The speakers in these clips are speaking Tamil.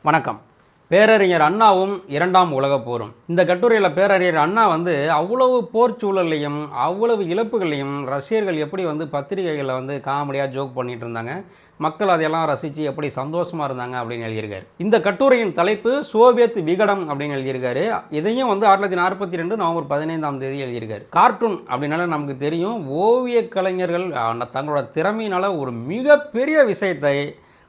வணக்கம். பேரறிஞர் அண்ணாவும் இரண்டாம் உலகப் போரும். இந்த கட்டுரையில் பேரறிஞர் அண்ணா அவ்வளவு போர் சூழலையும் அவ்வளவு இழப்புகளையும் ரஷ்யர்கள் எப்படி பத்திரிகைகளில் காமெடியாக ஜோக் பண்ணிட்டு இருந்தாங்க, மக்கள் அதையெல்லாம் ரசித்து எப்படி சந்தோஷமாக இருந்தாங்க அப்படின்னு எழுதியிருக்காரு. இந்த கட்டுரையின் தலைப்பு சோவியத் விகடம் அப்படின்னு எழுதியிருக்காரு. இதையும் 1942 நவம்பர் 15 எழுதியிருக்காரு. கார்ட்டூன் அப்படின்னால நமக்கு தெரியும், ஓவிய கலைஞர்கள் தங்களோட திறமையினால் ஒரு மிகப்பெரிய விஷயத்தை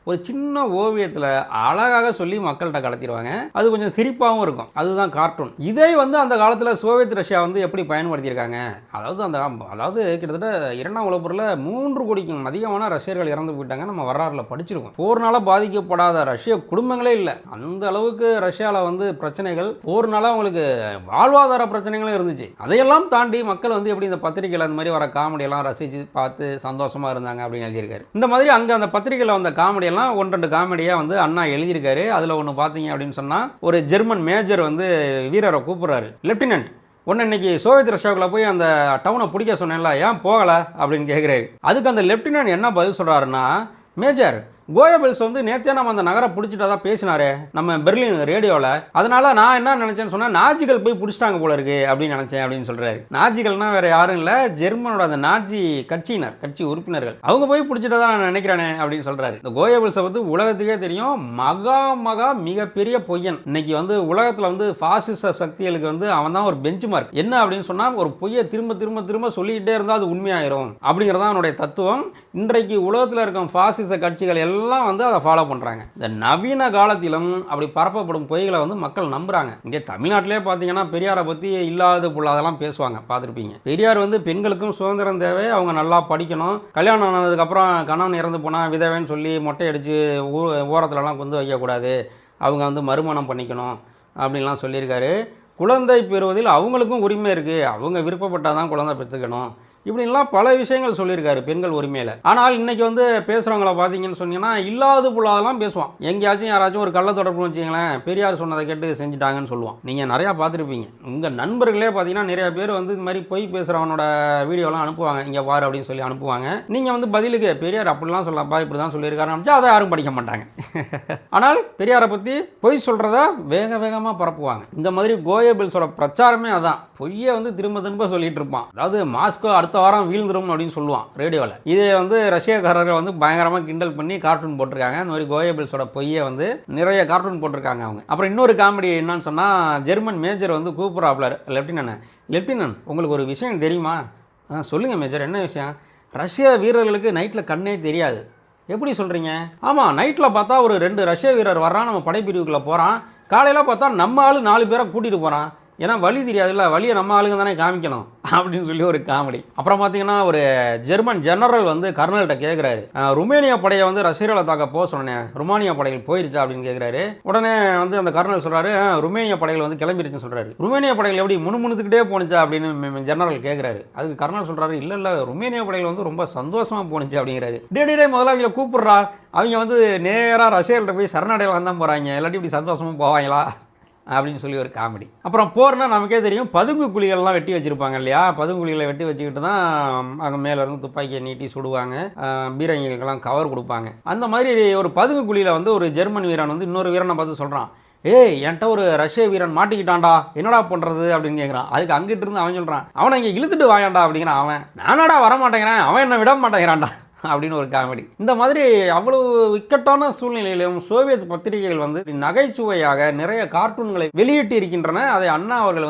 ஒரு சின்ன ஓவியத்தில் அழகாக சொல்லி மக்கள்கிட்ட கடத்திடுவாங்க. அது கொஞ்சம் சிரிப்பாகவும் இருக்கும். அதுதான் கார்ட்டூன். இதை அந்த காலத்தில் சோவியத் ரஷ்யா எப்படி பயன்படுத்தியிருக்காங்க. அதாவது கிட்டத்தட்ட இரண்டாம் உலகப் போரில் 3 கோடிக்கும் அதிகமான ரஷ்யர்கள் இறந்து போயிட்டாங்க. நம்ம வரலாறுல படிச்சிருக்கோம். போர்னால பாதிக்கப்படாத ரஷ்ய குடும்பங்களே இல்லை. அந்த அளவுக்கு ரஷ்யாவில் பிரச்சனைகள், போர்னால அவங்களுக்கு வாழ்வாதார பிரச்சனைகளும் இருந்துச்சு. அதையெல்லாம் தாண்டி மக்கள் எப்படி இந்த பத்திரிகையில் அந்த மாதிரி வர காமெடியெல்லாம் ரசித்து பார்த்து சந்தோஷமாக இருந்தாங்க அப்படின்னு எழுதியிருக்காரு. இந்த மாதிரி அங்கே அந்த பத்திரிகையில் வந்த காமெடி எல்லாம் 1-2 காமெடியாக அண்ணா எழுதியிருக்காரு. அதில் ஒன்று பார்த்தீங்க அப்படின்னு சொன்னால், ஒரு ஜெர்மன் மேஜர் வீரரை கூப்பிட்றாரு. லெப்டினன்ட், ஒன்று இன்னைக்கு சோவியத் ரஷ்யாவுக்குள்ள போய் அந்த டவுனை பிடிக்க சொன்னேன்ல, ஏன் போகலை அப்படின்னு கேட்குறாரு. அதுக்கு அந்த லெப்டினன்ட் என்ன பதில் சொல்கிறாருன்னா, மேஜர், கோயபல்ஸ் நேற்றே நம்ம அந்த நகரை பிடிச்சிட்டதா பேசினாரு நம்ம பெர்லின் ரேடியோவில். அதனால நான் என்ன நினச்சேன்னு சொன்னால், நாஜிகள் போய் பிடிச்சிட்டாங்க போல இருக்கு அப்படின்னு நினச்சேன் அப்படின்னு சொல்கிறாரு. நாஜிகள்னா வேற யாரும் இல்லை, ஜெர்மனோட அந்த நாஜி கட்சி உறுப்பினர்கள், அவங்க போய் பிடிச்சிட்டதா நான் நினைக்கிறேனே அப்படின்னு சொல்கிறாரு. இந்த கோயபல்ஸை உலகத்துக்கே தெரியும், மகா மிகப்பெரிய பொய்யன். இன்னைக்கு உலகத்தில் பாசிச சக்திகளுக்கு அவன் தான் ஒரு பெஞ்ச் மார்க். என்ன அப்படின்னு சொன்னால், ஒரு பொய்யை திரும்ப சொல்லிக்கிட்டே இருந்தால் அது உண்மையாயிரும் அப்படிங்கிறதான் அவனுடைய தத்துவம். இன்றைக்கு உலகத்தில் இருக்கும் பாசிச கட்சிகள் எல்லாம் அதை ஃபாலோ பண்றாங்க. இந்த நவீன காலத்திலும் அப்படி பரப்பப்படும் பொய்களை மக்கள் நம்புறாங்க. இங்கே தமிழ்நாட்டிலே பார்த்தீங்கன்னா, பெரியாரை பற்றி இல்லாத பொல்லாதெல்லாம் பேசுவாங்க, பார்த்துருப்பீங்க. பெரியார் பெண்களுக்கும் சுதந்திரம் தேவை, அவங்க நல்லா படிக்கணும், கல்யாணம் ஆனதுக்கப்புறம் கணவன் இறந்து போனால் விதவைன்னு சொல்லி மொட்டை அடித்து ஓரத்துலலாம் வைக்கக்கூடாது, அவங்க மறுமணம் பண்ணிக்கணும் அப்படின்லாம் சொல்லியிருக்காரு. குழந்தை பெறுவதில் அவங்களுக்கும் உரிமை இருக்குது, அவங்க விருப்பப்பட்டால் தான் குழந்தை பெற்றுக்கணும், இப்படின்லாம் பல விஷயங்கள் சொல்லியிருக்காரு பெண்கள் உரிமையில். ஆனால் இன்றைக்கி பேசுகிறவங்கள பார்த்தீங்கன்னு சொன்னீங்கன்னா, இல்லாத புள்ளாதெல்லாம் பேசுவான். எங்கேயாச்சும் யாராச்சும் ஒரு கள்ள தொடர்பு வச்சிங்களேன், பெரியார் சொன்னதை கேட்டு செஞ்சுட்டாங்கன்னு சொல்லுவான். நீங்கள் நிறையா பார்த்துருப்பீங்க. உங்கள் நண்பர்களே பார்த்தீங்கன்னா நிறையா பேர் இது மாதிரி பொய் பேசுகிறவனோட வீடியோலாம் அனுப்புவாங்க, இங்கே பாரு அப்படின்னு சொல்லி அனுப்புவாங்க. நீங்கள் பதிலுக்கு பெரியார் அப்படிலாம் சொல்லப்பா இப்படி தான் சொல்லியிருக்காரு நினச்சா அதை யாரும் படிக்க மாட்டாங்க. ஆனால் பெரியாரை பற்றி பொய் சொல்கிறத வேகமாக பரப்புவாங்க. இந்த மாதிரி கோயபல்ஸோட பிரச்சாரமே அதான், பொய்யை திரும்ப சொல்லிட்டு இருப்பான். அதாவது மாஸ்கோ அடுத்த வாரம் வீழ்ந்துரும் அப்படின்னு சொல்லுவான் ரேடியோவில். இதே ரஷ்யக்காரர்கள் பயங்கரமாக கிண்டல் பண்ணி கார்ட்டூன் போட்டிருக்காங்க. இந்த மாதிரி கோயபல்ஸோட பொய்யை நிறைய கார்ட்டூன் போட்டிருக்காங்க அவங்க. அப்புறம் இன்னொரு காமெடி என்னன்னு சொன்னால், ஜெர்மன் மேஜர் கூப்பிட்றாப்ல லெப்டினன்ட், உங்களுக்கு ஒரு விஷயம் தெரியுமா? சொல்லுங்கள் மேஜர், என்ன விஷயம்? ரஷ்ய வீரர்களுக்கு நைட்டில் கண்ணே தெரியாது. எப்படி சொல்கிறீங்க? ஆமாம், நைட்டில் பார்த்தா ஒரு 2 ரஷ்ய வீரர் வர்றான், நம்ம படைப்பிரிவுக்குள்ளே போகிறான். காலையில் பார்த்தா நம்ம ஆள் 4 பேரை கூட்டிகிட்டு போகிறான். ஏன்னா வழி தெரியாதுல்ல, வழியை நம்ம ஆளுங்க தானே காமிக்கணும் அப்படின்னு சொல்லி ஒரு காமெடி. அப்புறம் பார்த்தீங்கன்னா, ஒரு ஜெர்மன் ஜெனரல் கர்னல்கிட்ட கேட்குறாரு, ருமேனியா படையை ரஷ்யர்களை தாக்க போக சொன்னேன், ருமானியா படைகள் போயிருச்சா அப்படின்னு கேட்குறாரு. உடனே அந்த கர்னல் சொல்கிறாரு, ருமேனியா படைகள் கிளம்பிருச்சுன்னு சொல்கிறாரு. ருமேனியா படைகள் எப்படி முணுமுணுத்துக்கிட்டே போணுச்சா அப்படின்னு ஜெனரல் கேட்குறாரு. அதுக்கு கர்னல் சொல்கிறாரு, இல்லை ருமேனியா படைகள் ரொம்ப சந்தோஷமாக போணுச்சு அப்படிங்கிறாரு. டே முதல்ல அவங்கள கூப்பிட்றா, அவங்க நேராக ரஷ்யர்கள்ட்ட போய் சரணடையில் தான் போகிறாங்க, இல்லாட்டி இப்படி சந்தோஷமாக போவாங்களா அப்படின்னு சொல்லி ஒரு காமெடி. அப்புறம் போர்னா நமக்கே தெரியும், பதுங்கு குழிகள்லாம் வெட்டி வச்சுருப்பாங்க இல்லையா. பதுங்கு குழிகளை வெட்டி வச்சுக்கிட்டு தான் அங்கே மேலேருந்து துப்பாக்கியை நீட்டி சுடுவாங்க, பீரங்கிகளுக்கெல்லாம் கவர் கொடுப்பாங்க. அந்த மாதிரி ஒரு பதுங்கு குழியில் ஒரு ஜெர்மன் வீரன் இன்னொரு வீரனை பார்த்து சொல்கிறான், ஏய் என்கிட்ட ஒரு ரஷ்ய வீரன் மாட்டிக்கிட்டான்டா, என்னடா பண்ணுறது அப்படின்னு கேட்குறான். அதுக்கு அங்கிட்டு இருந்து அவன் சொல்கிறான், அவனை இங்கே இழுத்துட்டு வாயாண்டா அப்படிங்கிறான். அவன் நானாடா வரமாட்டேங்கிறேன், அவன் என்ன விட மாட்டேங்கிறான்டா அப்படின்னு ஒரு காமெடி. இந்த மாதிரி அவ்வளவு இக்கட்டான சூழ்நிலையிலும் சோவியத் பத்திரிகைகள் நகைச்சுவையாக நிறைய கார்ட்டூன்களை வெளியிட்டு இருக்கின்றன. அதை அண்ணா அவர்கள்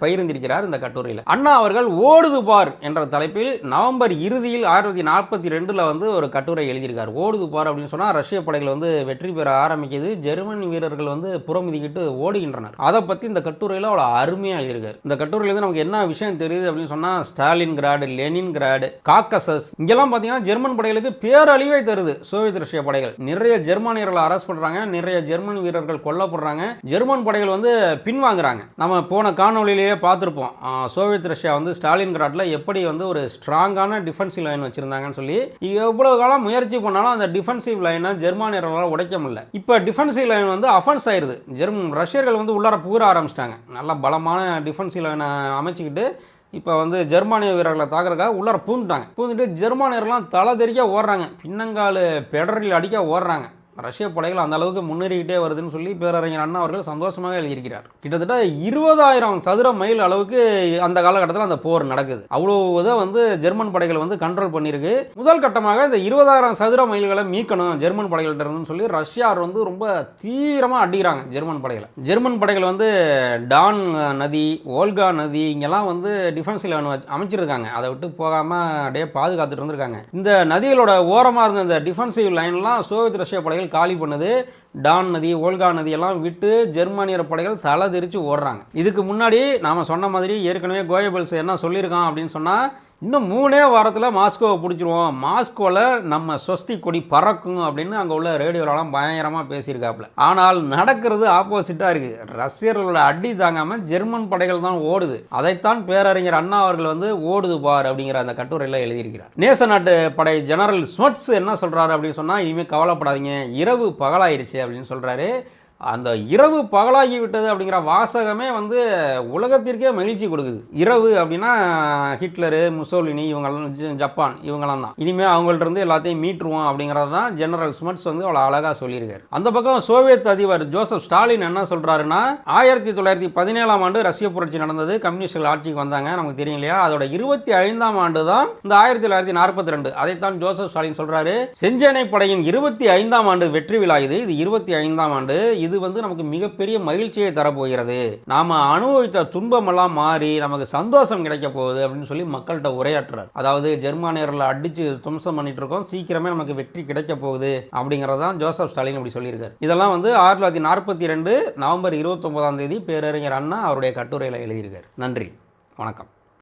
பகிர்ந்திருக்கிறார் இந்த கட்டுரையில். அண்ணா அவர்கள் ஓடுது பார் என்ற தலைப்பில் நவம்பர் இறுதியில் 1942 ஒரு கட்டுரை எழுதியிருக்கார். ஓடுது பார் அப்படின்னு சொன்னால், ரஷ்ய படைகள் வெற்றி பெற ஆரம்பிக்குது, ஜெர்மன் வீரர்கள் புறமுதிக்கிட்டு ஓடுகின்றனர். அதை பற்றி இந்த கட்டுரையில் அவ்வளோ அருமையாக எழுதியிருக்காரு. இந்த கட்டுரையில் நமக்கு என்ன விஷயம் தெரியுது அப்படின்னு சொன்னால், Stalin grad, Lenin grad, Caucasus, இங்கெல்லாம் பார்த்தீங்கன்னா ஜெர்மன் படைகளுக்கு பேரழிவை தருது சோவியத் ரஷ்ய படைகள். நிறைய ஜெர்மானியர்களை அரெஸ்ட் பண்றாங்க, நிறைய ஜெர்மன் வீரர்கள் கொல்லப்படுறாங்க, ஜெர்மன் படைகள் பின்வாங்குறாங்க. நம்ம போன காணொலியிலேயே பார்த்துருப்போம், சோவியத் ரஷ்யா ஸ்டாலின் கிராட்ல எப்படி ஒரு ஸ்ட்ராங்கான டிஃபென்சிவ் லைன் வச்சிருந்தாங்கன்னு சொல்லி. எவ்வளவு காலம் முயற்சி பண்ணாலும் அந்த டிஃபென்சிவ் லைனை ஜெர்மானியர்களால் உடைக்க முடியல. இப்போ டிஃபென்சிவ் லைன் அஃபென்ஸ் ஆயிருது. ரஷ்யர்கள் உள்ளார புகுற ஆரம்பிச்சிட்டாங்க. நல்ல பலமான டிஃபென்சிவ் லைனை அமைச்சிக்கிட்டு இப்போ ஜெர்மானிய வீரர்களை தாக்குறதுக்காக உள்ளார பூந்துட்டு ஜெர்மானியர்கள்லாம் தலை தெறிக்க ஓடுறாங்க, பின்னங்கால் பெடரில் அடிக்க ஓடுறாங்க. ரஷ்ய படைகள் அந்த அளவுக்கு முன்னேறிக்கிட்டே வருதுன்னு சொல்லி பேரறிஞர் அண்ணா அவர்கள் சந்தோஷமாக எழுதியிருக்கிறார். கிட்டத்தட்ட 20,000 சதுர மைல் அளவுக்கு அந்த காலகட்டத்தில் அந்த போர் நடக்குது. அவ்வளோ இதை வந்து ஜெர்மன் படைகள் வந்து கண்ட்ரோல் பண்ணியிருக்கு. முதல் கட்டமாக இந்த 20,000 சதுர மைல்களை மீட்கணும் ஜெர்மன் படைகள்கிட்ட இருந்துன்னு சொல்லி ரஷ்யார் வந்து ரொம்ப தீவிரமாக அடிக்கிறாங்க ஜெர்மன் படைகளை. ஜெர்மன் படைகள் வந்து டான் நதி, ஓல்கா நதி இங்கெல்லாம் வந்து டிஃபென்ஸ் லைன் அமைச்சிருக்காங்க. அதை விட்டு போகாமல் அப்படியே பாதுகாத்துட்டு இருந்திருக்காங்க. இந்த நதிகளோட ஓரமாக இருந்த இந்த டிஃபென்சிவ் லைன்லாம் சோவியத் ரஷ்ய படைகள் காலி பண்ணுது. டான் நதி, ஓல்கா நதியெல்லாம் விட்டு ஜெர்மானியர் படைகள் தலை தெரிச்சு ஓடுறாங்க. இதுக்கு முன்னாடி நாம் சொன்ன மாதிரி ஏற்கனவே கோயபல்ஸ் என்ன சொல்லியிருக்கான் அப்படின்னு சொன்னால், இன்னும் 3 வாரத்தில் மாஸ்கோவை பிடிச்சிருவோம், மாஸ்கோவில் நம்ம சொஸ்தி கொடி பறக்கும் அப்படின்னு அங்கே உள்ள ரேடியோலாம் பயங்கரமாக பேசியிருக்காப்புல. ஆனால் நடக்கிறது ஆப்போசிட்டாக இருக்குது. ரஷ்யர்களோட அடி தாங்காமல் ஜெர்மன் படைகள் தான் ஓடுது. அதைத்தான் பேரறிஞர் அண்ணா அவர்கள் வந்து ஓடுது பார் அப்படிங்கிற அந்த கட்டுரையில் எழுதியிருக்கிறார். நேச நாட்டு படை ஜெனரல் ஸ்மட்ஸ் என்ன சொல்கிறாரு அப்படின்னு சொன்னால், இனிமேல் கவலைப்படாதீங்க, இரவு பகலாயிருச்சு அப்படின்னு சொல்கிறாரு. அந்த இரவு பகலாகி விட்டது அப்படிங்கிற வாசகமே வந்து உலகத்திற்கே மகிழ்ச்சி கொடுக்குது. இரவு அப்படின்னா ஹிட்லரு, முசோலினி, இவங்கெல்லாம் ஜப்பான் இவங்கெல்லாம் தான். இனிமேல் அவங்கள்ட்ட இருந்து எல்லாத்தையும் மீட்டுருவோம் அப்படிங்கிறது தான் ஜெனரல் ஸ்மட்ஸ் வந்து அவ்வளோ அழகாக சொல்லியிருக்காரு. அந்த பக்கம் சோவியத் அதிபர் ஜோசப் ஸ்டாலின் என்ன சொல்கிறாருன்னா, 1917ஆம் ஆண்டு ரஷ்ய புரட்சி நடந்தது, கம்யூனிஸ்டுகள் ஆட்சிக்கு வந்தாங்க, நமக்கு தெரியும் இல்லையா. அதோட 25ஆம் ஆண்டு தான் இந்த 1942. அதைத்தான் ஜோசப் ஸ்டாலின் சொல்கிறாரு. செஞ்சேனை படையின் 25ஆம் ஆண்டு வெற்றி விழா இது 25ஆம் ஆண்டு. இது வந்து நமக்கு மிகப்பெரிய மகிழ்ச்சியை தரப்போகிறது. நாம அனுபவித்த துன்பமெல்லாம் மாறி நமக்கு சந்தோஷம் கிடைக்க போகுது அப்படின்னு சொல்லி மக்கள்கிட்ட உரையாற்றுறார். அதாவது ஜெர்மானியர்களை அடிச்சு தும்சம் பண்ணிட்டு இருக்கோம், சீக்கிரமே நமக்கு வெற்றி கிடைக்க போகுது அப்படிங்கிறதான் ஜோசப் ஸ்டாலின் அப்படி சொல்லியிருக்காரு. இதெல்லாம் வந்து 1942 நவம்பர் 29ஆம் தேதி பேரறிஞர் அண்ணா அவருடைய கட்டுரையில் எழுதியிருக்கார். நன்றி, வணக்கம்.